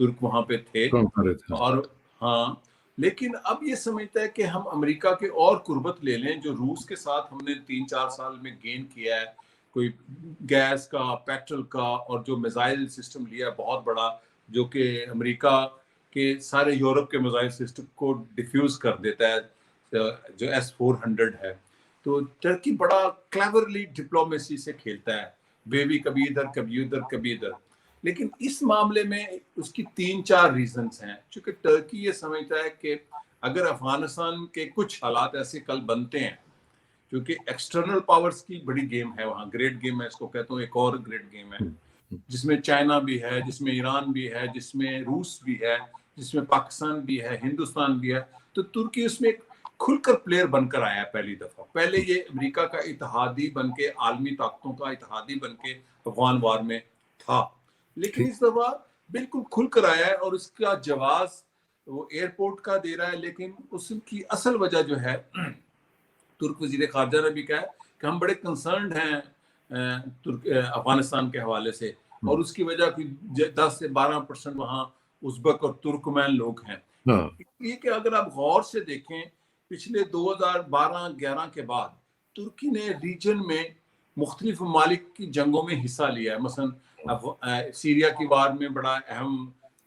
ترک وہاں پہ تھے کام کر رہے تھے. اور ہاں لیکن اب یہ سمجھتا ہے کہ ہم امریکہ کے اور قربت لے لیں جو روس کے ساتھ ہم نے 3-4 سال میں گین کیا ہے, کوئی گیس کا, پیٹرول کا, اور جو میزائل سسٹم لیا ہے بہت بڑا جو کہ امریکہ کے سارے یورپ کے میزائل سسٹم کو ڈیفیوز کر دیتا ہے جو S-400 ہے. تو ترکی بڑا کلیورلی ڈپلومیسی سے کھیلتا ہے, بیوی کبھی ادھر کبھی ادھر کبھی ادھر. لیکن اس معاملے میں اس کی 3-4 ریزنز ہیں. چونکہ ترکی یہ سمجھتا ہے کہ اگر افغانستان کے کچھ حالات ایسے کل بنتے ہیں, کیونکہ ایکسٹرنل پاورز کی بڑی گیم ہے وہاں, گریٹ گیم ہے اس کو کہتا ہوں, ایک اور گریٹ گیم ہے جس میں چائنا بھی ہے, جس میں ایران بھی ہے, جس میں روس بھی ہے, جس میں پاکستان بھی ہے, ہندوستان بھی ہے. تو ترکی اس میں کھل کر پلیئر بن کر آیا پہلی دفعہ. پہلے یہ امریکہ کا اتحادی بن کے, عالمی طاقتوں کا اتحادی بن کے افغان وار میں تھا, لیکن اس دفعہ بالکل کھل کر آیا ہے اور اس کا جواز وہ ایئرپورٹ کا دے رہا ہے. لیکن اس کی اصل وجہ جو ہے, ترک وزیر خارجہ نے بھی کہا کہ ہم بڑے کنسرنڈ ہیں افغانستان کے حوالے سے, اور اس کی وجہ 10 سے 12% وہاں ازبک اور ترکمین لوگ ہیں. یہ کہ اگر آپ غور سے دیکھیں پچھلے 2012-11 کے بعد ترکی نے ریجن میں مختلف ممالک کی جنگوں میں حصہ لیا ہے. مثلا سیریا کی وار میں بڑا اہم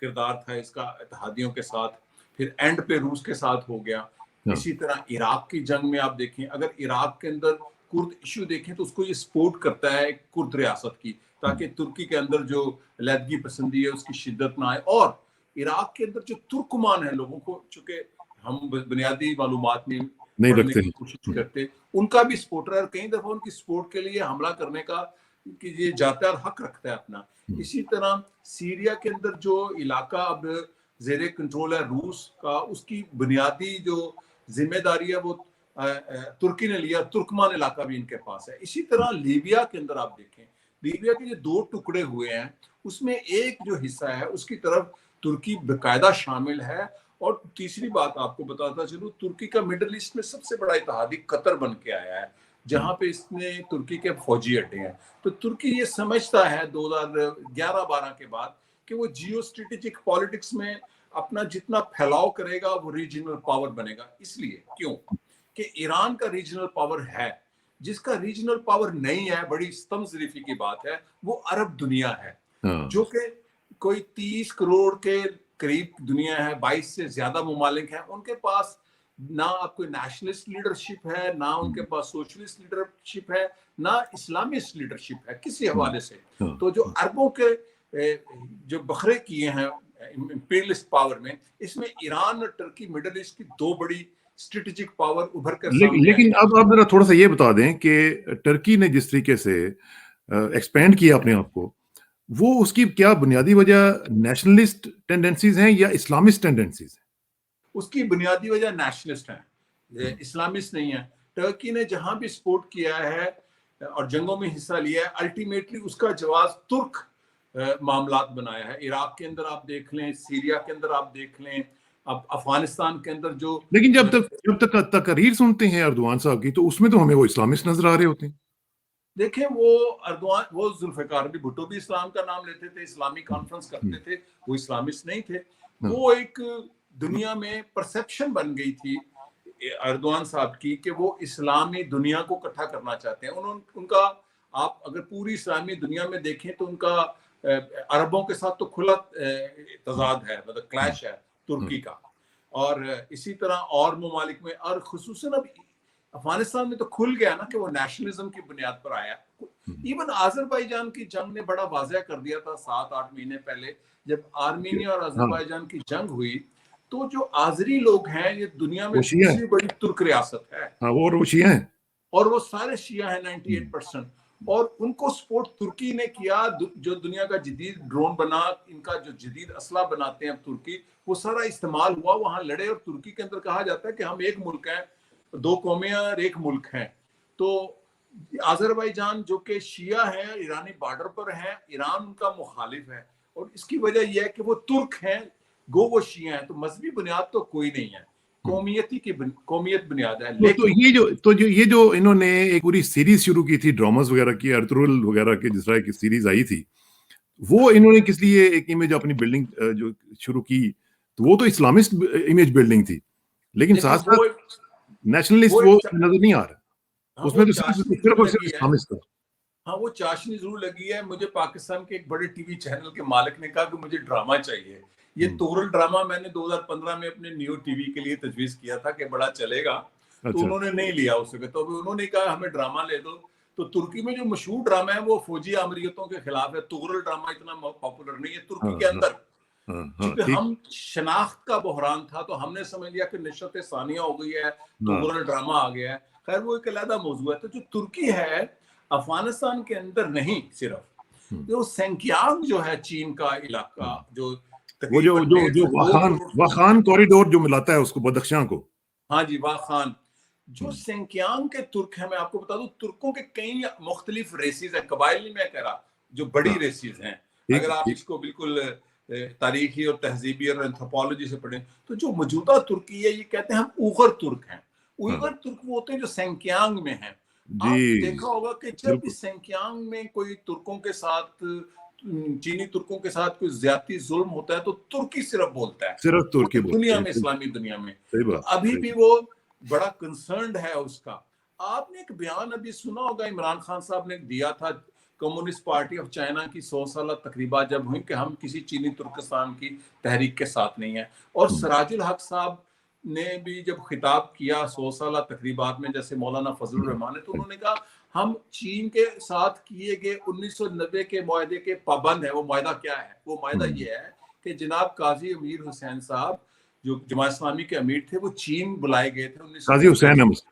کردار تھا اس کا اتحادیوں کے ساتھ, پھر اینڈ پہ روس کے ساتھ ہو گیا. اسی طرح عراق کی جنگ میں آپ دیکھیں, اگر عراق کے اندر کرد ایشو دیکھیں تو اس کو یہ سپورٹ کرتا ہے کرد ریاست کی, تاکہ ترکی کے اندر جو علیحدگی پسندی ہے اس کی شدت نہ آئے. اور عراق کے اندر جو ترکمان ہیں لوگوں کو, چونکہ ہم بنیادی معلومات نہیں پڑھنے کی کوشش کرتے, ان کا بھی سپورٹر ہے, اور کئی دفعہ ان کی سپورٹ کے لیے حملہ کرنے کا کہ یہ جاتا ہے اور حق رکھتا ہے اپنا. اسی طرح سیریا کے اندر جو علاقہ اب زیر کنٹرول ہے روس کا, اس کی بنیادی جو ذمہ داری ہے وہ ترکی نے لیا, ترکمان علاقہ بھی ان کے پاس ہے. اسی طرح لیبیا کے اندر آپ دیکھیں, لیبیا کے جو 2 ٹکڑے ہوئے ہیں اس میں ایک جو حصہ ہے اس کی طرف ترکی باقاعدہ شامل ہے. اور تیسری بات آپ کو بتاتا چلوں, ترکی کا مڈل ایسٹ میں سب سے بڑا اتحادی قطر بن کے آیا ہے, جہاں پہ اس نے ترکی کے فوجی اڈے ہیں. تو ترکی یہ سمجھتا ہے 2011-12 کے بعد کہ وہ جیو اسٹریٹجک پالیٹکس میں اپنا جتنا پھیلاؤ کرے گا وہ ریجنل پاور بنے گا. اس لیے کیوں کہ ایران کا ریجنل پاور ہے, جس کا ریجنل پاور نہیں ہے, بڑی ستمزریفی کی بات ہے, وہ عرب دنیا ہے, جو کہ کوئی 30 کروڑ کے قریب دنیا ہے, 22 سے زیادہ ممالک ہیں. ان کے پاس نہ آپ کوئی نیشنلسٹ لیڈرشپ ہے, نہ ان کے پاس سوشلسٹ لیڈرشپ ہے, نہ اسلامسٹ لیڈرشپ ہے کسی حوالے سے. تو جو عربوں کے جو بکھرے کیے ہیں امپیریلسٹ پاور میں, اس میں ایران اور ٹرکی مڈل ایسٹ کی 2 بڑی اسٹریٹجک پاور ابھر کر سامنے. لیکن اب آپ ذرا تھوڑا سا یہ بتا دیں کہ ٹرکی نے جس طریقے سے ایکسپینڈ کیا اپنے آپ کو, وہ اس کی کیا بنیادی وجہ نیشنلسٹ ٹینڈنسیز ہیں یا اسلامسٹ ٹینڈنسیز ہیں؟ اس کی بنیادی وجہ نیشنلسٹ ہیں, اسلامسٹ نہیں ہے. ٹرکی نے جہاں بھی سپورٹ کیا ہے اور جنگوں میں حصہ لیا ہے, الٹیمیٹلی اس کا جواز ترک معاملات بنایا ہے. عراق کے اندر آپ دیکھ لیں, سیریا کے اندر آپ دیکھ لیں, اب افغانستان کے اندر جو, لیکن جب تک تقریر سنتے ہیں اردوان صاحب کی تو اس میں تو ہمیں وہ اسلامسٹ نظر آ رہے ہوتے ہیں. دیکھیں وہ اردوان, وہ ذوالفقار بھی بھٹو بھی اسلام کا نام لیتے تھے, اسلامی کانفرنس کرتے تھے, وہ اسلامسٹ نہیں تھے. وہ ایک دنیا میں پرسپشن بن گئی تھی اردوان صاحب کی کہ وہ اسلامی دنیا کو اکٹھا کرنا چاہتے ہیں. ان کا آپ اگر پوری اسلامی دنیا میں دیکھیں تو ان کا عربوں کے ساتھ تو کھلا تضاد ہے, مطلب کلیش ہے ترکی کا, اور اسی طرح اور ممالک میں, اور خصوصاً اب افغانستان میں تو کھل گیا نا کہ وہ نیشنلزم کی بنیاد پر آیا. ایون آذربائیجان کی جنگ نے بڑا واضح کر دیا تھا 7-8 مہینے پہلے, جب آرمینیا اور آذربائیجان کی جنگ ہوئی تو جو آذری لوگ ہیں یہ دنیا میں دوسری بڑی ترک ریاست ہے, وہ شیعہ ہیں, اور وہ سارے شیعہ ہیں 98%. اور ان کو سپورٹ ترکی نے کیا, جو دنیا کا جدید ڈرون بنا, ان کا جو جدید اسلحہ بناتے ہیں ترکی, وہ سارا استعمال ہوا, وہاں لڑے. اور ترکی کے اندر کہا جاتا ہے کہ ہم ایک ملک ہیں, 2 قومیں اور ایک ملک ہیں. تو آذربائیجان جو کہ شیعہ ہیں, ایرانی بارڈر پر ہیں, ایران ان کا مخالف ہے, اور اس کی وجہ یہ ہے کہ وہ ترک ہیں, گو وہ شیعہ ہیں. تو مذہبی بنیاد تو کوئی نہیں ہے, قومیت بنیاد ہے. لیکن یہ جو انہوں نے ایک پوری سیریز شروع کی تھی ڈراماز وغیرہ کی, ارطغرل وغیرہ کی جس طرح کی سیریز آئی تھی, وہ انہوں نے کس لیے ایک امیج اپنی بلڈنگ جو شروع کی، تو وہ تو اسلامسٹ امیج بلڈنگ تھی، لیکن دیکھیں ساتھ ساتھ نیشنلسٹ وہ وہ نظر نہیں آ رہا، ہاں اس وہ میں تو چاشنی صرف ضرور اور صرف لگی ہے. اسلامسٹ تھا. ہاں وہ چاشنی ضرور لگی ہے. مجھے پاکستان کے ایک بڑے ٹی وی چینل کے مالک نے کہا کہ مجھے ڈرامہ چاہیے. یہ تغرل ڈرامہ میں نے 2015 میں اپنے نیو ٹی وی کے لیے تجویز کیا تھا کہ بڑا چلے گا، تو اچھا انہوں نے نہیں لیا اس وقت. تو انہوں نے کہا ہمیں ڈرامہ لے دو. تو ترکی میں جو مشہور ڈرامہ ہے وہ فوجی آمریتوں کے خلاف ہے. تغرل ڈرامہ اتنا پاپولر نہیں ہے ترکی ہاں کے ہاں اندر. ہاں ہاں چونکہ ٹھیک. ہم شناخت کا بحران تھا تو ہم نے سمجھ لیا کہ نشرت ثانیہ ہو گئی ہے، ہاں تغرل ڈرامہ آ گیا ہے. خیر وہ ایک علیحدہ موضوع ہے. تو جو ترکی ہے افغانستان کے اندر نہیں، صرف جو سینکیانگ جو ہے چین کا علاقہ جو وہ جو تقریباً جو جو 2 کروڑ واخان کوریڈور جو ملاتا ہے اس کو بدخشاں کو. ہاں جی واخان. جو سینکیانگ کے ترک ہیں، میں آپ کو بتا دوں ترکوں کے کئی مختلف ریسز ہیں، قبائل نہیں میں کہہ رہا، جو بڑی ریسز ہیں. ٹھیک اگر آپ ٹھیک. اس کو بالکل تاریخی اور تہذیبی اور انتھروپولوجی سے پڑھیں تو جو موجودہ ترکی ہے یہ کہتے ہیں ہم اوغر ترک ہیں. اوغر ترک وہ ہوتے ہیں جو سینکیانگ میں ہیں. جی آپ نے دیکھا ہوگا کہ جب بھی بالکل. سینکیانگ میں کوئی ترکوں کے ساتھ چینی ترکوں کے ساتھ کوئی زیادتی ظلم ہوتا ہے تو ترکی صرف بولتا ہے صرف ترکی پوری بولتے دنیا ہیں. میں، اسلامی دنیا میں. صحیح تو بات. ابھی صحیح. بھی وہ بڑا کنسرنڈ ہے اس کا. آپ نے ایک بیان ابھی سنا ہوگا عمران خان صاحب نے دیا تھا کمیونسٹ پارٹی آف چائنا کی 100 سالہ تقریبات جب ہوئی کہ ہم کسی چینی ترکستان کی تحریک کے ساتھ نہیں ہیں. اور سراج الحق صاحب نے بھی جب خطاب کیا 100 سالہ تقریبات میں، جیسے مولانا فضل الرحمان نے، تو انہوں نے کہا ہم چین کے ساتھ کیے گئے 1990 کے معاہدے کے پابند ہیں. وہ معاہدہ کیا ہے؟ وہ معاہدہ یہ ہے کہ جناب قاضی امیر حسین صاحب جو جماعت اسلامی کے امیر تھے وہ چین بلائے گئے تھے قاضی 1990 حسین میں. احمد.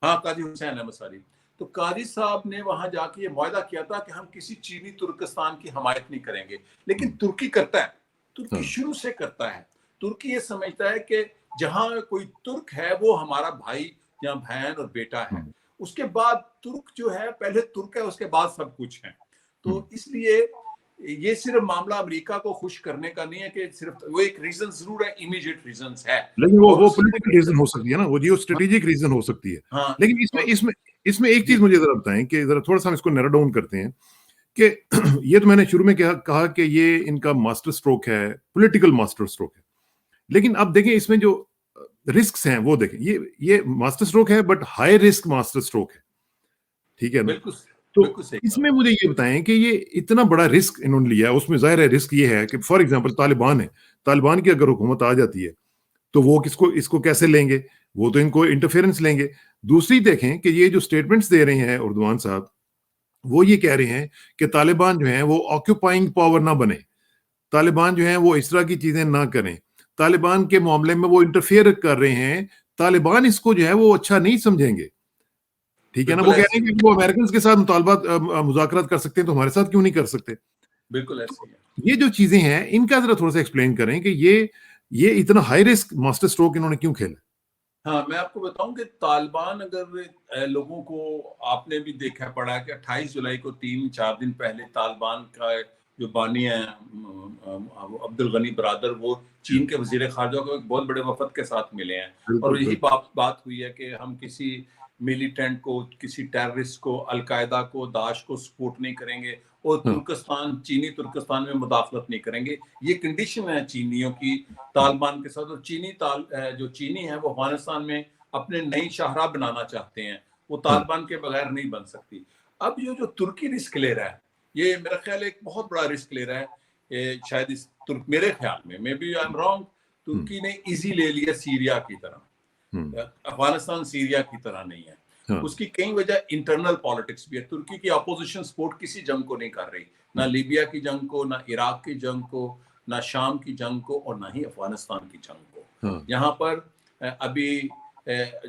ہاں قاضی حسین احمد صاحب. تو قاضی صاحب نے وہاں جا کے یہ معاہدہ کیا تھا کہ ہم کسی چینی ترکستان کی حمایت نہیں کریں گے. لیکن ترکی کرتا ہے، ترکی شروع سے کرتا ہے. ترکی یہ سمجھتا ہے کہ جہاں کوئی ترک ہے وہ ہمارا بھائی یا بہن اور بیٹا ہے. اس کے بعد ترک جو ہے پہلے ترک ہے، اس کے بعد سب کچھ ہے. تو اس لیے یہ صرف معاملہ امریکہ کو خوش کرنے کا نہیں ہے کہ صرف وہ ایک ریزن ضرور ہے، امیجیٹ ریزنز ہے. لیکن اور وہ اس پولیٹیکل ریزن ہو سکتی ہے نا، وہ جیو اسٹریٹجک ریزن ہو سکتی ہے. ہاں لیکن اس میں ایک چیز مجھے ذرا بتائیں کہ ذرا تھوڑا سا ہم اس کو نیرو ڈاؤن کرتے ہیں کہ یہ تو میں نے شروع میں کہا کہ یہ ان کا ماسٹر سٹروک ہے، پولیٹیکل ماسٹر سٹروک ہے. لیکن اب دیکھیں اس میں جو رسکس ہیں وہ دیکھیں، یہ ماسٹر سٹروک ہے but high risk master stroke ہے. ٹھیک ہے نا؟ بالکل تو بالکل صحیح اس کہا. میں مجھے یہ بتائیں کہ یہ اتنا بڑا رسک انہوں نے لیا، اس میں ظاہر ہے رسک یہ ہے کہ فار ایگزامپل طالبان ہے، طالبان کی اگر حکومت آ جاتی ہے تو وہ اس کو کیسے لیں گے؟ وہ تو ان کو انٹرفیئرنس لیں گے. دوسری دیکھیں کہ یہ جو سٹیٹمنٹس دے رہے ہیں اردوان صاحب، وہ یہ کہہ رہے ہیں کہ طالبان جو ہیں وہ آکوپائنگ پاور نہ بنے، طالبان جو ہیں وہ اس طرح کی چیزیں نہ کریں، طالبان کے معاملے میں وہ انٹرفیئر کر رہے ہیں، طالبان اس کو جو ہے وہ اچھا نہیں سمجھیں گے. ٹھیک ہے نا؟ وہ بالکل کہہ رہے ایسے ہیں ہی کہ وہ امریکنز کے ساتھ مطالبات مذاکرات کر سکتے ہیں تو ہمارے ساتھ کیوں نہیں کر سکتے؟ بالکل ایسے ہی ہے. یہ جو چیزیں ہیں ان کا ذرا تھوڑا سا ایکسپلین کریں کہ یہ اتنا ہائی رسک ماسٹر سٹروک انہوں نے کیوں کھیلا؟ ہاں میں آپ کو بتاؤں کہ طالبان اگر لوگوں کو آپ نے بھی دیکھا پڑا کہ 28 جولائی کو 3-4 دن پہلے طالبان کا جو بانی ہے عبد الغنی برادر، وہ چین کے وزیر خارجہ کو ایک بہت بڑے وفد کے ساتھ ملے ہیں. اور بالکل یہی بات ہوئی ہے کہ ہم کسی ملیٹنٹ کو، کسی ٹیررسٹ کو، القاعدہ کو، داعش کو سپورٹ نہیں کریں گے اور ترکستان، چینی ترکستان میں مداخلت نہیں کریں گے. یہ کنڈیشن ہے چینیوں کی طالبان کے ساتھ. اور جو چینی ہے وہ افغانستان میں اپنے نئی شاہراہ بنانا چاہتے ہیں، وہ طالبان کے بغیر نہیں بن سکتی. اب یہ جو ترکی رسک لے رہا ہے، یہ میرا خیال ایک بہت بڑا رسک لے رہا ہے. شاید میرے خیال میں بی آئی ایم رانگ، ترکی نے ایزی لے لیا سیریا کی طرح. افغانستان سیریا کی طرح نہیں ہے. اس کی کئی وجہ انٹرنل پالیٹکس بھی ہے. ترکی کی اپوزیشن سپورٹ کسی جنگ کو نہیں کر رہی، نہ لیبیا کی جنگ کو، نہ عراق کی جنگ کو، نہ شام کی جنگ کو، اور نہ ہی افغانستان کی جنگ کو. یہاں پر ابھی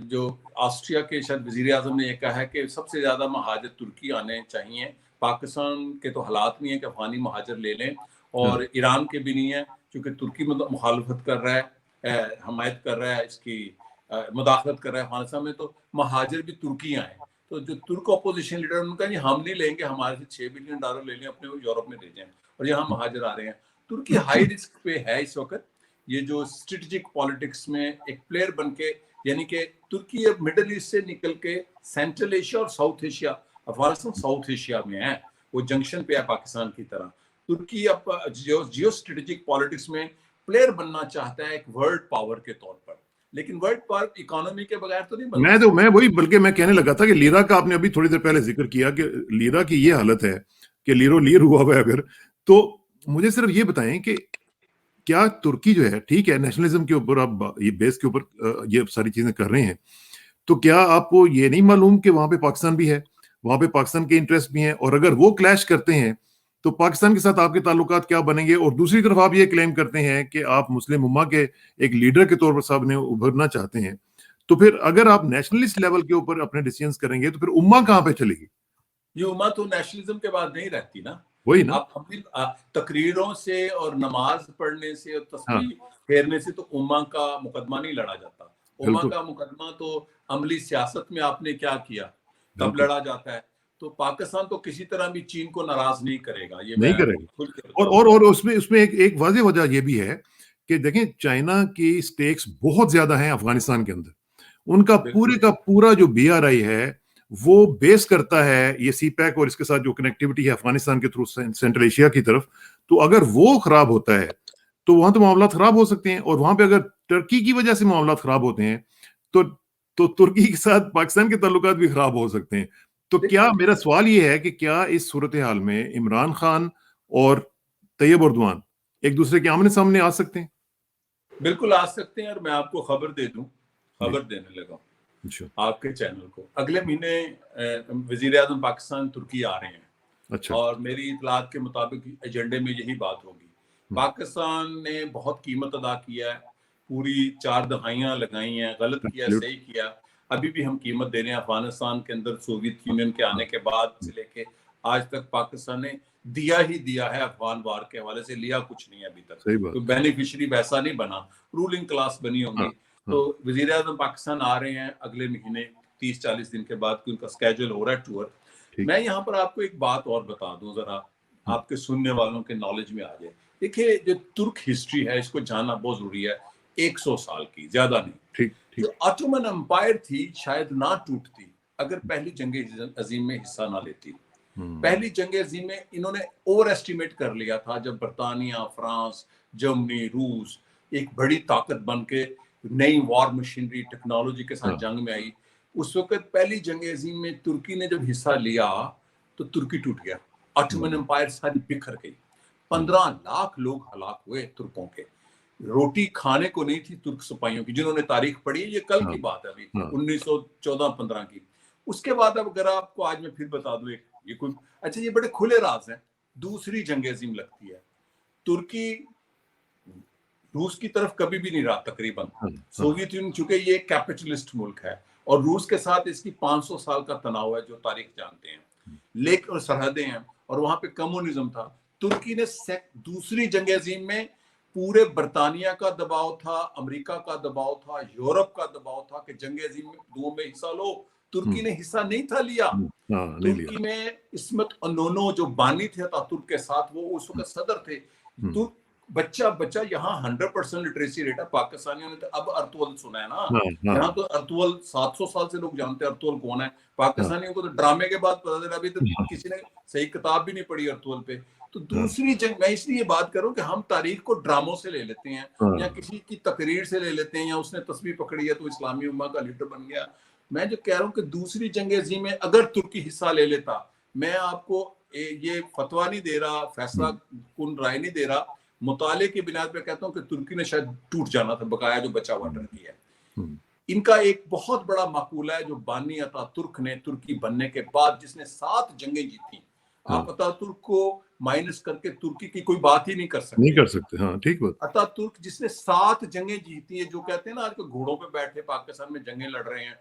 جو آسٹریا کے شاید وزیر اعظم نے یہ کہا ہے کہ سب سے زیادہ مہاجر ترکی آنے چاہیے. پاکستان کے تو حالات نہیں ہے کہ افغانی مہاجر لے لیں، اور ایران کے بھی نہیں ہے کیونکہ ترکی مخالفت کر رہا ہے، حمایت کر رہا ہے، اس کی مداخلت کر رہا ہے افغانستان میں. تو مہاجر بھی ترکی آئے. تو جو ترک اپوزیشن لیڈر ان کا نہیں، ہم نہیں لیں گے، ہمارے سے $6 بلین لے لیں، اپنے یورپ میں لے جائیں، اور یہاں مہاجر آ رہے ہیں. ترکی ہائی رسک پہ ہے اس وقت. یہ جو اسٹریٹجک پالیٹکس میں ایک پلیئر بن کے، یعنی کہ ترکی اب مڈل ایسٹ سے نکل کے سینٹرل ایشیا اور south Asia, Afghanistan south Asia میں ہے، وہ جنکشن پہ ہے پاکستان کی طرح. ترکی اب جیو اسٹریٹجک پالیٹکس میں پلیئر بننا چاہتا ہے ایک ورلڈ پاور کے طور پر، لیکن ورلڈ پاور اکانومی کے بغیر تو نہیں بنتا۔ میں وہی بلکہ میں کہنے لگا تھا کہ لیرا کا آپ نے ابھی تھوڑی دیر پہلے ذکر کیا کہ لیرا کی یہ حالت ہے کہ لیرو لیر ہوا ہوا ہے اگر، تو مجھے صرف یہ بتائیں کہ کیا ترکی جو ہے، ٹھیک ہے نیشنلزم کے اوپر آپ یہ بیس کے اوپر یہ ساری چیزیں کر رہے ہیں، تو کیا آپ کو یہ نہیں معلوم کہ وہاں پہ پاکستان بھی ہے، وہاں پہ پاکستان کے انٹرسٹ بھی ہیں، اور اگر وہ کلیش کرتے ہیں تو پاکستان کے ساتھ آپ کے تعلقات کیا بنیں گے؟ اور دوسری طرف آپ یہ کلیم کرتے ہیں کہ آپ مسلم امہ کے ایک لیڈر کے طور پر صاحب نے ابھرنا چاہتے ہیں، تو پھر اگر آپ نیشنلسٹ لیول کے اوپر اپنے ڈیسیژنز کریں گے تو پھر امہ کہاں پہ چلے گی؟ یہ امہ تو نیشنلزم کے بعد نہیں رہتی نا، وہی نا، آپ اپنی تقریروں سے اور نماز پڑھنے سے اور ہاں تسبیح پھیرنے سے تو امہ کا مقدمہ نہیں لڑا جاتا۔ امہ بالکل کا مقدمہ تو عملی سیاست میں آپ نے کیا کیا تب بالکل لڑا جاتا ہے۔ تو پاکستان تو کسی طرح بھی چین کو ناراض نہیں کرے گا، یہ میں نہیں کرے گا، کھل کے بتاؤں۔ اور اس میں ایک واضح وجہ یہ بھی ہے کہ دیکھیں چائنا کی سٹیکس بہت زیادہ ہیں افغانستان کے اندر، ان کا بالکل پورے کا پورا جو بی آر آئی ہے وہ بیس کرتا ہے یہ سی پیک اور اس کے ساتھ جو کنیکٹیوٹی ہے افغانستان کے تھرو سینٹرل ایشیا کی طرف، تو اگر وہ خراب ہوتا ہے تو وہاں تو معاملات خراب ہو سکتے ہیں، اور وہاں پہ اگر ٹرکی کی وجہ سے معاملات خراب ہوتے ہیں تو ترکی کے ساتھ پاکستان کے تعلقات بھی خراب ہو سکتے ہیں۔ تو کیا دیکھیں، میرا سوال یہ ہے کہ کیا اس صورتحال میں عمران خان اور طیب اردوان ایک دوسرے کے آمنے سامنے آ سکتے ہیں؟ بالکل آ سکتے ہیں، اور میں آپ کو خبر دے دوں، جی خبر دینے لگا اچھا آپ کے چینل کو۔ اگلے مہینے وزیر اعظم پاکستان ترکی آ رہے ہیں، اچھا اور میری اطلاعات کے مطابق ایجنڈے میں یہی بات ہوگی۔ پاکستان نے بہت قیمت ادا کیا ہے، پوری 4 دہائیاں لگائی ہیں، غلط کیا ایبسلیوٹ صحیح کیا، ابھی بھی ہم قیمت دے رہے ہیں۔ افغانستان کے اندر سوویت یونین کے آنے کے بعد سے لے کے آج تک پاکستان نے دیا ہی دیا ہے، افغان وار کے حوالے سے لیا کچھ نہیں ابھی تک، صحیح بات، کوئی بینیفیشری ویسا نہیں بنا، رولنگ کلاس بنی ہوں ہاں گی۔ ہاں تو وزیر اعظم پاکستان آ رہے ہیں اگلے مہینے 30-40 دن کے بعد، ان کا اسکیجول ہو رہا ہے ٹور۔ ٹھیک میں یہاں پر آپ کو ایک بات اور بتا دوں، ذرا آپ کے سننے والوں کے نالج میں آ جائے۔ دیکھیے جو ترک ہسٹری ہے اس کو جاننا بہت ضروری ہے، 100 سال کی، زیادہ نہیں۔ ٹھیک ٹھیک جو آٹومن امپائر تھی شاید نہ ٹوٹتی اگر پہلی جنگ عظیم میں حصہ نہ لیتی۔ پہلی جنگ عظیم میں انہوں نے اوور ایسٹیمیٹ کر لیا تھا، جب برطانیہ، فرانس، جرمنی، روس ایک بڑی طاقت بن کے نئی وار مشینری ٹیکنالوجی کے ہاں ساتھ جنگ میں آئی۔ اس وقت پہلی جنگ عظیم میں ترکی نے جب حصہ لیا تو ترکی ٹوٹ گیا، آٹومن امپائر ساری بکھر گئی، 15 لاکھ لوگ ہلاک ہوئے ترکوں کے۔ روٹی کھانے کو نہیں تھی ترک سپاہیوں کی، جنہوں نے تاریخ پڑھی ہے، یہ کل ہاں کی بات ہے، ابھی ہاں 1914-15 کی۔ اس کے بعد اب اگر آپ کو آج میں پھر بتا دوں ایک، یہ کوئی اچھا یہ بڑے کھلے راز ہیں، دوسری جنگ عظیم لگتی ہے، ترکی روس کی طرف کبھی بھی نہیں رہا تقریباً۔ ہاں ہاں سوویت یونین چونکہ یہ ایک کیپٹلسٹ ملک ہے، اور روس کے ساتھ اس کی 500 سال کا تناؤ ہے جو تاریخ جانتے ہیں، لیک اور سرحدیں ہیں، اور وہاں پہ کمیونزم تھا۔ ترکی نے دوسری جنگ عظیم میں پورے برطانیہ کا دباؤ تھا، امریکہ کا دباؤ تھا، یورپ کا دباؤ تھا کہ جنگ عظیم دو میں حصہ لو۔ ترکی نے حصہ نہیں تھا لیا۔ ہاں نہیں لیا، ترکی میں عصمت انونو جو بانی تھے ترک کے ساتھ، وہ اس وقت صدر تھے۔ ترک بچہ یہاں 100% لٹریسی ریٹ ہے، پاکستانیوں نے تو اب ارطغرل سنا ہے نا، ہاں ہاں یہاں تو ارطغرل 700 سال سے لوگ جانتے ہیں ارطغرل کون ہے، ہاں پاکستانیوں کو تو ڈرامے کے بعد پتا چلا، ابھی تو کسی نے صحیح کتاب بھی نہیں پڑھی ارطغرل پہ۔ تو دوسری جنگ، میں اس لیے بات کروں کہ ہم تاریخ کو ڈراموں سے لے لیتے ہیں، یا کسی کی تقریر سے لے لیتے ہیں، یا اس نے تسبیح پکڑی ہے تو اسلامی امہ کا لیڈر بن گیا۔ میں جو کہہ رہا ہوں کہ دوسری جنگ عظیم میں اگر ترکی حصہ لے لیتا، میں آپ کو یہ فتویٰ نہیں دے رہا، فیصلہ کن رائے نہیں دے رہا، مطالعے کی بنیاد پہ کہتا ہوں کہ ترکی نے شاید ٹوٹ جانا تھا، بقایا جو بچا ہوا ٹرکی ہے۔ ان کا ایک بہت بڑا مقولہ ہے جو بانی اتا ترک نے ترکی بننے کے بعد، جس نے 7 جنگیں جیتی، آپ اتا ترک کو مائنس کر کے ترکی کی کوئی بات ہی نہیں کر سکتے۔ نہیں کر سکتے، ہاں ٹھیک بات، اتا ترک جس نے 7 جنگیں جیتی ہیں، جو کہتے ہیں نا آج کل گھوڑوں پہ بیٹھے پاکستان میں جنگیں لڑ رہے ہیں،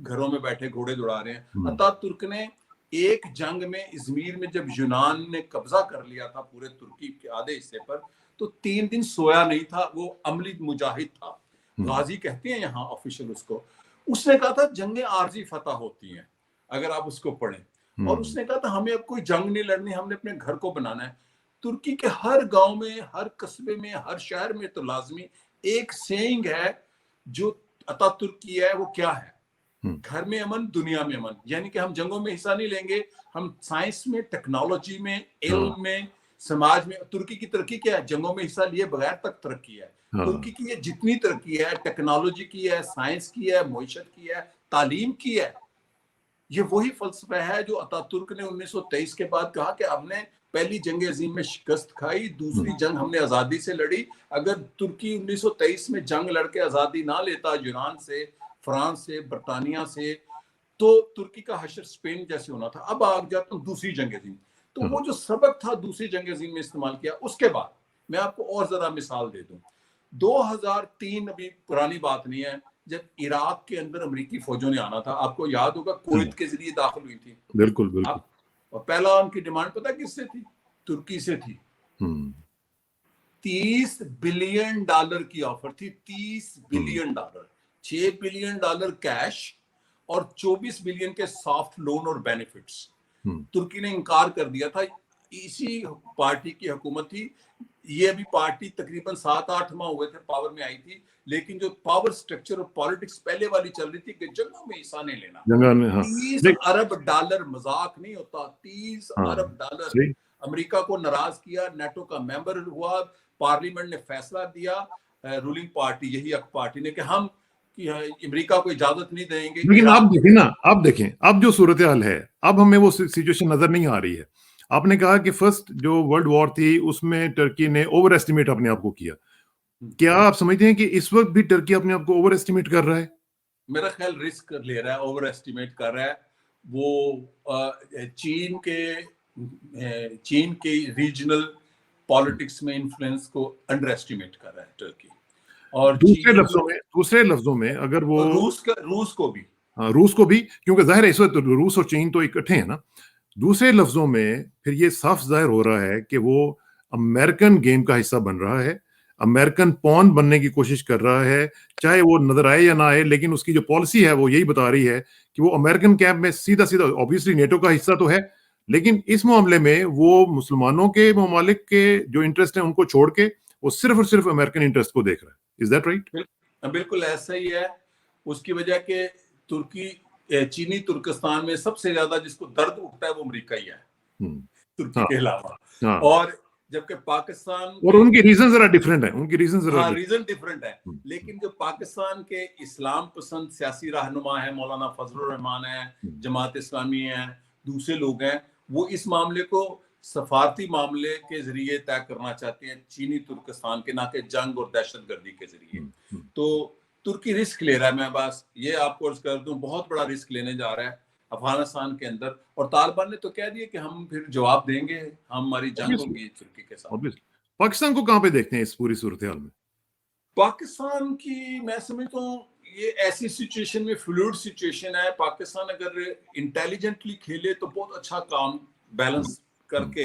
گھروں میں بیٹھے گھوڑے دوڑا رہے ہیں۔ اتا ترک نے ایک جنگ میں ازمیر میں جب یونان نے قبضہ کر لیا تھا پورے ترکی کے آدھے حصے پر، تو 3 دن سویا نہیں تھا، وہ عملی مجاہد تھا، غازی کہتے ہیں یہاں آفیشل اس کو۔ اس نے کہا تھا جنگیں عارضی فتح ہوتی ہیں، اگر آپ اس کو پڑھیں، اور اس نے کہا تھا ہمیں اب کوئی جنگ نہیں لڑنی، ہم نے اپنے گھر کو بنانا ہے۔ ترکی کے ہر گاؤں میں، ہر قصبے میں، ہر شہر میں تو لازمی ایک سینگ ہے جو اتا ترک کی ہے، وہ کیا ہے؟ گھر میں امن، دنیا میں امن۔ یعنی کہ ہم جنگوں میں حصہ نہیں لیں گے، ہم سائنس میں، ٹیکنالوجی میں، علم میں، سماج میں ترکی کی ترقی کیا ہے؟ جنگوں میں حصہ لیے بغیر تک ترقی ہے. ترکی کی یہ جتنی ترقی ہے، ٹیکنالوجی کی ہے، سائنس کی ہے، معیشت کی ہے، تعلیم کی ہے، یہ وہی فلسفہ ہے جو اتا ترک نے 1923 کے بعد کہا کہ ہم نے پہلی جنگ عظیم میں شکست کھائی، دوسری جنگ ہم نے آزادی سے لڑی. اگر ترکی 1923 میں جنگ لڑ کے آزادی نہ لیتا یونان سے، فرانس سے، برطانیہ سے، تو ترکی کا حشر اسپین جیسے ہونا تھا. اب آ جاتا ہوں دوسری جنگ عظیم. تو وہ جو سبق تھا دوسری جنگ عظیم میں استعمال کیا. اس کے بعد میں آپ کو اور ذرا مثال دے دوں. 2003 ابھی پرانی بات نہیں ہے، جب عراق کے اندر امریکی فوجوں نے آنا تھا، آپ کو یاد ہوگا کویت کے ذریعے داخل ہوئی تھی. بالکل بالکل. اور پہلا ان کی ڈیمانڈ پتہ کس سے تھی؟ ترکی سے تھی. 30 بلین ڈالر کی آفر تھی. 30 billion dollar, 6 billion dollar cash اور 24 بلین کے سافٹ لون اور بینیفٹس. ترکی نے انکار کر دیا تھا. اسی پارٹی کی حکومت تھی. یہ ابھی پارٹی تقریباً 7-8 ماہ ہوئے تھے پاور میں آئی تھی، لیکن جو پاور سٹرکچر اور پالیٹکس پہلے والی چل رہی تھی کہ جنگوں میں حصہ نہیں لینا. 30 ارب ڈالر مذاق نہیں ہوتا. 30 ارب ڈالر. امریکہ کو ناراض کیا، نیٹو کا ممبر ہوا، پارلیمنٹ نے فیصلہ دیا، رولنگ پارٹی یہی ایک پارٹی نے کہ ہم امریکہ کو اجازت نہیں دیں گے. لیکن آپ دیکھیں نا، آپ دیکھیں اب جو صورتحال ہے، اب ہمیں وہ سچویشن نظر نہیں آ رہی ہے. آپ نے کہا کہ فرسٹ جو ورلڈ وار تھی اس میں ٹرکی نے اوور ایسٹیمیٹ اپنے آپ کو کیا. کیا آپ سمجھتے ہیں کہ اس وقت بھی ٹرکی اپنے آپ کو اوور ایسٹیمیٹ کر رہا ہے؟ میرا خیال رسک لے رہا ہے، اوور ایسٹیمیٹ کر رہا ہے. وہ چین کے ریجنل پالیٹکس میں انفلوئنس کو انڈر ایسٹیمیٹ کر رہا ہے ٹرکی. اور دوسرے لفظوں میں اگر وہ روس کو بھی کیونکہ ظاہر ہے اس وقت روس اور چین تو اکٹھے ہیں نا. دوسرے لفظوں میں پھر یہ صاف ظاہر ہو رہا ہے کہ وہ امریکن گیم کا حصہ بن رہا ہے، امریکن پون بننے کی کوشش کر رہا ہے، چاہے وہ نظر آئے یا نہ آئے. لیکن اس کی جو پالیسی ہے وہ یہی بتا رہی ہے کہ وہ امریکن کیمپ میں سیدھا obviously نیٹو کا حصہ تو ہے، لیکن اس معاملے میں وہ مسلمانوں کے ممالک کے جو انٹرسٹ ہیں ان کو چھوڑ کے وہ صرف اور صرف امریکن انٹرسٹ کو دیکھ رہا ہے. Is that right? بالکل ایسا ہی ہے. اس کی وجہ کہ ترکی چینی ترکستان میں سب سے زیادہ جس کو درد اٹھتا ہے وہ امریکہ ہی ہے ترکی کے علاوہ. اور جبکہ پاکستان اور ان کی ریزن ذرا ڈیفرنٹ ہے، ان کی ریزن ڈیفرنٹ ہے. لیکن جو پاکستان کے اسلام پسند سیاسی رہنما ہے، مولانا فضل الرحمان ہے، جماعت اسلامی ہے، دوسرے لوگ ہیں، وہ اس معاملے کو سفارتی معاملے کے ذریعے طے کرنا چاہتے ہیں چینی ترکستان کے، نہ کہ جنگ اور دہشت گردی کے ذریعے. تو ترکی رسک لے رہا ہے. میں بس یہ آپ کو عرض کر دوں، بہت بڑا رسک لینے جا رہا ہے افغانستان کے اندر. اور طالبان نے تو کہہ دیا کہ ہم پھر جواب دیں گے، ہماری جنگ ہوگی ترکی کے ساتھ. پاکستان کو کہاں پہ دیکھتے ہیں اس پوری صورتحال میں؟ پاکستان کی میں سمجھتا ہوں یہ ایسی سچویشن میں فلوئڈ سچویشن ہے. پاکستان اگر انٹیلیجنٹلی کھیلے تو بہت اچھا کام بیلنس کر کے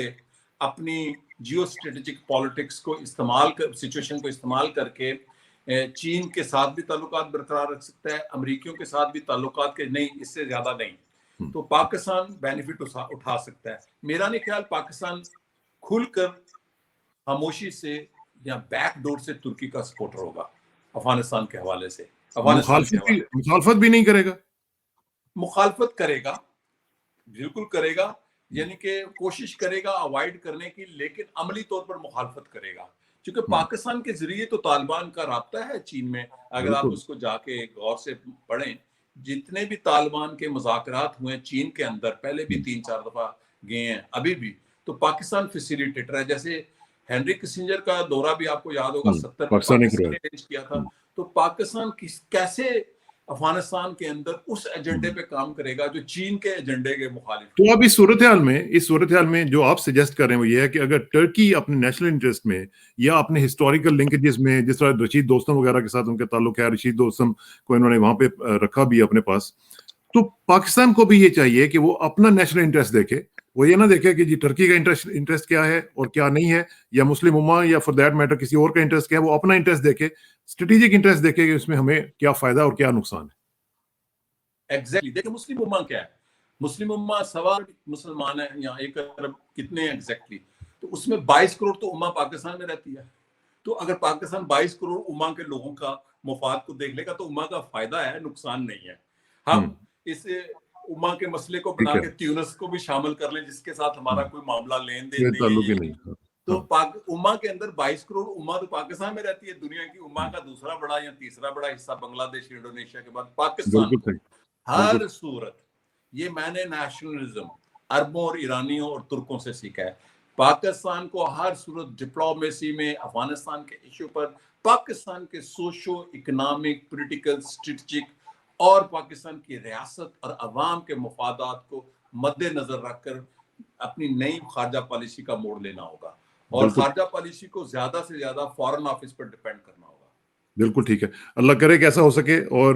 اپنی جیو اسٹریٹجک پالیٹکس کو سچویشن کو استعمال کر کے چین کے ساتھ بھی تعلقات برقرار رکھ سکتا ہے، امریکیوں کے ساتھ بھی تعلقات کے نہیں، اس سے زیادہ نہیں. تو پاکستان بینیفٹ اٹھا سکتا ہے. میرا نہیں خیال پاکستان کھل کر خاموشی سے یا بیک ڈور سے ترکی کا سپورٹر ہوگا افغانستان کے حوالے سے. مخالفت بھی نہیں کرے گا. مخالفت کرے گا، بالکل کرے گا، یعنی کہ کوشش کرے گا اوائڈ کرنے کی، لیکن عملی طور پر مخالفت کرے گا. کیونکہ پاکستان کے ذریعے تو طالبان کا رابطہ ہے چین میں. اگر آپ اس کو جا کے غور سے پڑھیں، جتنے بھی طالبان کے مذاکرات ہوئے چین کے اندر، پہلے بھی 3-4 دفعہ گئے ہیں، ابھی بھی تو پاکستان فیسیلیٹیٹر ہے. جیسے ہینری کسنجر کا دورہ بھی آپ کو یاد ہوگا 70 میں پاکستان نے ارینج کیا تھا. تو پاکستان کیسے افغانستان کے اندر اس ایجنڈے پہ کام کرے گا جو چین کے ایجنڈے کے مخالف. تو اب اس صورتحال میں جو آپ سجیسٹ کر رہے ہیں وہ یہ ہے کہ اگر ٹرکی اپنے نیشنل انٹرسٹ میں یا اپنے ہسٹوریکل لنکیجز میں، جس طرح رشید دوستم وغیرہ کے ساتھ ان کا تعلق ہے، رشید دوستم کو انہوں نے وہاں پہ رکھا بھی اپنے پاس، تو پاکستان کو بھی یہ چاہیے کہ وہ اپنا نیشنل انٹرسٹ دیکھے. وہ یہ نہ دیکھے کہ جی ٹرکی کا انٹرسٹ کیا ہے اور کیا نہیں ہے، یا مسلم امہ یا فار دیٹ میٹر کسی اور کا انٹرسٹ کیا ہے. وہ اپنا انٹرسٹ دیکھے، اسٹریٹجک انٹرسٹ دیکھے کہ اس میں ہمیں کیا فائدہ اور کیا نقصان ہے. ایگزیکٹلی. دیکھیں مسلم امہ کیا ہے، مسلم امہ سوا مسلمان ہیں، یہاں 1 ارب کتنے ہیں ایگزیکٹلی، تو اس میں 22 کروڑ تو امہ پاکستان میں رہتی ہے. تو اگر پاکستان 22 کروڑ امہ کے لوگوں کا مفاد کو دیکھ لے گا تو امہ کا فائدہ ہے، نقصان نہیں ہے. ہم اس امہ کے مسئلے کو بنا کے تیونس کو بھی شامل کر لیں، جس کے ساتھ ہمارا کوئی معاملہ لین دین نہیں ہے، تو اما کے اندر 22 کروڑ اما تو پاکستان میں رہتی ہے. دنیا کی اما کا دوسرا بڑا یا تیسرا بڑا حصہ بنگلہ دیش انڈونیشیا کے بعد پاکستان کو ہر صورت. یہ میں نے نیشنلزم عربوں اور ایرانیوں اور ترکوں سے سیکھا ہے. پاکستان کو ہر صورت ڈپلومیسی میں افغانستان کے ایشو پر پاکستان کے سوشو اکنامک پولیٹیکل اسٹریٹجک اور پاکستان کی ریاست اور عوام کے مفادات کو مد نظر رکھ کر اپنی نئی خارجہ پالیسی کا موڑ لینا ہوگا اور خارجہ پالیسی کو زیادہ سے زیادہ فارن آفس پر ڈیپینڈ کرنا ہوگا. بالکل ٹھیک ہے, اللہ کرے کہ ایسا ہو سکے. اور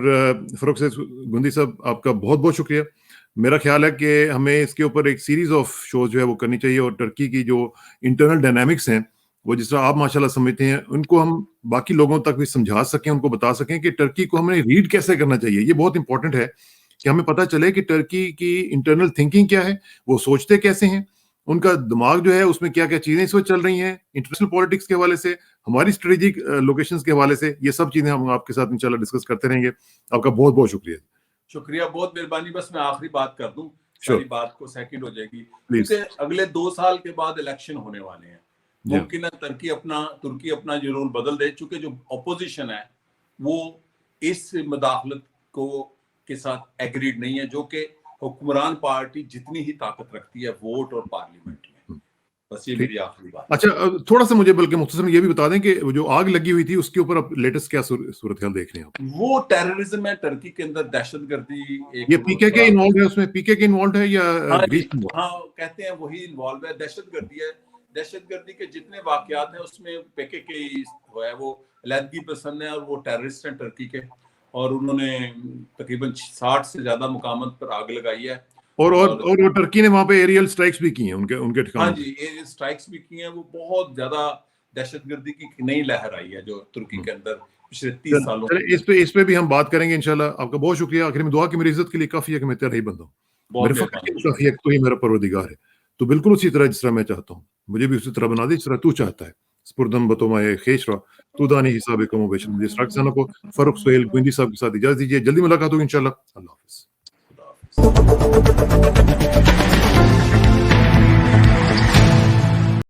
فاروق سید گندی صاحب آپ کا بہت بہت شکریہ. میرا خیال ہے کہ ہمیں اس کے اوپر ایک سیریز آف شوز جو ہے وہ کرنی چاہیے, اور ٹرکی کی جو انٹرنل ڈائنامکس ہیں وہ جس طرح آپ ماشاءاللہ سمجھتے ہیں ان کو ہم باقی لوگوں تک بھی سمجھا سکیں, ان کو بتا سکیں کہ ٹرکی کو ہمیں ریڈ کیسے کرنا چاہیے. یہ بہت امپورٹنٹ ہے کہ ہمیں پتہ چلے کہ ٹرکی کی انٹرنل تھنکنگ کیا ہے, وہ سوچتے کیسے ہیں, ان کا دماغ جو ہے اس میں کیا کیا چیزیں اس وقت چل رہی ہیں انٹرنیشنل پولیٹکس کے حوالے سے, ہماری اسٹریٹجک لوکیشنز کے حوالے سے. یہ سب چیزیں ہم آپ کے ساتھ انشاءاللہ ڈسکس کرتے رہیں گے. آپ کا بہت بہت شکریہ. شکریہ, بہت مہربانی. بس میں آخری بات کر دوں, ساری بات کو سیکنڈ ہو جائے گی, کیونکہ اگلے 2 سال کے بعد الیکشن ہونے والے ہیں. ممکن ہے ترکی اپنا جو رول بدل دے, چونکہ جو اپوزیشن ہے وہ اس مداخلت کے ساتھ ایگریڈ نہیں ہے, جو کہ حکمران پارٹی جتنی ہی طاقت رکھتی ہے ووٹ اور پارلیمنٹ میں. بس یہ میری آخری بات. اچھا, تھوڑا سا مجھے بلکہ مختصر یہ بھی بتا دیں کہ جو آگ لگی ہوئی تھی اس کے اوپر اب لیٹسٹ کیا صورتحال دیکھ رہے ہیں آپ؟ وہ ٹیررزم ہے ٹرکی کے اندر, دہشت گردی. یہ پی کے انوالوڈ ہے اس میں, پی کے انوالوڈ ہے یا ہاں کہتے ہیں وہی انوالو ہے. دہشت گردی ہے. دہشت گردی کے جتنے واقعات ہیں اس میں پی کے ہے وہ علیحدگی پسند ہے اور وہ ٹیررسٹ ہیں ٹرکی کے, اور انہوں نے تقریباً 60 سے زیادہ مقامات پر آگ لگائی ہے. اور ٹرکی نے وہاں پہ ایریل سٹرائکس بھی کی ہیں ان کے ٹھکانوں. ہاں جی, ایریل سٹرائکس بھی کی ہیں. وہ بہت زیادہ دہشت گردی کی نئی لہر آئی ہے جو ترکی کے اندر پچھلے 30 سالوں. اس پہ بھی ہم بات کریں گے انشاءاللہ. آپ کا بہت شکریہ. آخر میں دعا کہ میری عزت کے لیے کافی ہے کہ میں تیرا ہی بندہ ہوں, میرے فخر کے لیے کافی ہے کہ تو ہی میرا پروردگار ہے. تو بالکل اسی طرح جس طرح میں چاہتا ہوں مجھے بھی اسی طرح بنا دے جس طرح تو چاہتا ہے. سپردم بتومائے خیش را تو دانی حساب کم و بیش. جس راکسانہ کو فاروق سہیل گوئندی صاحب کے ساتھ اجازت دیجیے. جلدی ملاقات ہوگی انشاءاللہ. اللہ حافظ.